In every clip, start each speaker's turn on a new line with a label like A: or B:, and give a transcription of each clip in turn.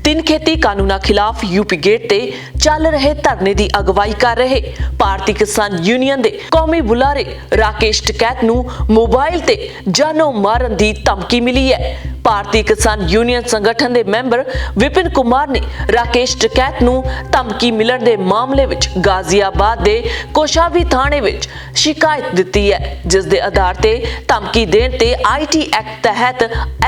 A: तीन खेती कानूनों खिलाफ यूपी गेट ते चल रहे धरने की अगवाई कर रहे भारतीय किसान यूनियन के कौमी बुलारे राकेश टिकैत नूं मोबाइल ते जानो मारन की धमकी मिली है। भारतीय किसान यूनियन संगठन के मैंबर विपिन कुमार ने राकेश टिकैत नूं धमकी मिलण के मामले विच गाजियाबाद के कोशावी थाने विच शिकायत दी है, जिस दे आधार ते धमकी देण ते IT एक्ट तहत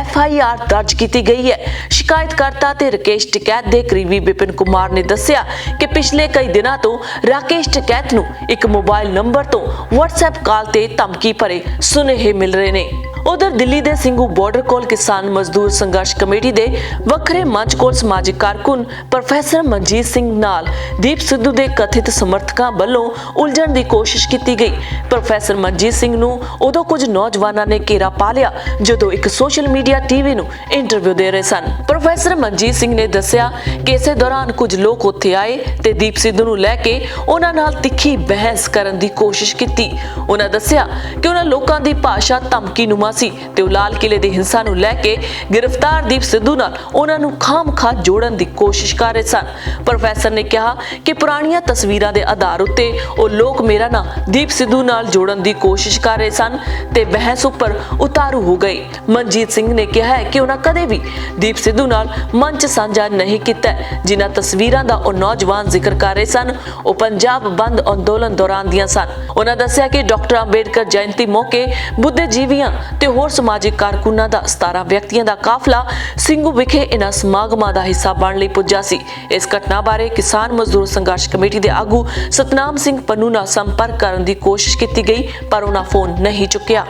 A: FIR दर्ज की गई है। शिकायतकर्ता ते राकेश टिकैत के करीबी विपिन कुमार ने दस्सिया कि पिछले कई दिनों तो राकेश टिकैत नूं एक मोबाइल नंबर तो WhatsApp कॉल ते धमकी भरे सुनेहे मिल रहे ने। उधर दिल्ली के सिंघू बॉर्डर कोल किसान मजदूर संघर्ष कमेटी के वखरे मंच कोल समाजिक कारकुन प्रोफेसर मनजीत सिंह नाल दीप सिद्धू के कथित समर्थकों वालों उलझण की कोशिश की गई। प्रोफेसर मनजीत सिंह नूं उदों कुछ नौजवानों ने घेरा पा लिया जदों एक सोशल मीडिया टीवी नूं इंटरव्यू दे रहे सन। प्रोफेसर मनजीत सिंह ने दस्सिया कि इस दौरान कुछ लोग उत्थे आए ते दीप सिद्धू नूं लैके उन्हां नाल तिखी बहस करन दी कोशिश की। उन्हां दस्सिया कि उन्हां लोकां दी भाषा धमकीनुमा सी ते लाल किले दी हिंसा नूं लैके गिरफ्तार दीप सिद्धू नाल उन्हां नूं खामखा जोड़न दी कोशिश कर रहे सन। प्रोफेसर ने कहा कि पुरानियां तस्वीरां दे आधार उत्ते ओह लोग मेरा नाम दीप सिद्धू नाल जोड़न दी कोशिश कर रहे सन ते बहस उपर उतारू हो गए। मनजीत सिंह ने कहा है कि उन्हां कदे भी दीप सिद्धू नाल मंच साझा नहीं कीता। जिन्हां तस्वीरां दा ओह नौजवान जिक्र कर रहे सन ओह पंजाब बंद अंदोलन दौरान दियां सन। उन्हां दस्सिया कि डॉक्टर अंबेडकर जयंती मौके बुद्धिजीवियां ते होर समाजिक कारकुनां दा 17 व्यक्तियों का काफला सिंघू विखे इन्हां समागमां दा हिस्सा बन लई पुज्जा सी। इस घटना बारे किसान मजदूर संघर्ष कमेटी के आगू सतनाम सिंह पन्नू नाल संपर्क करने की कोशिश की गई पर उन्हां फोन नहीं चुक्या।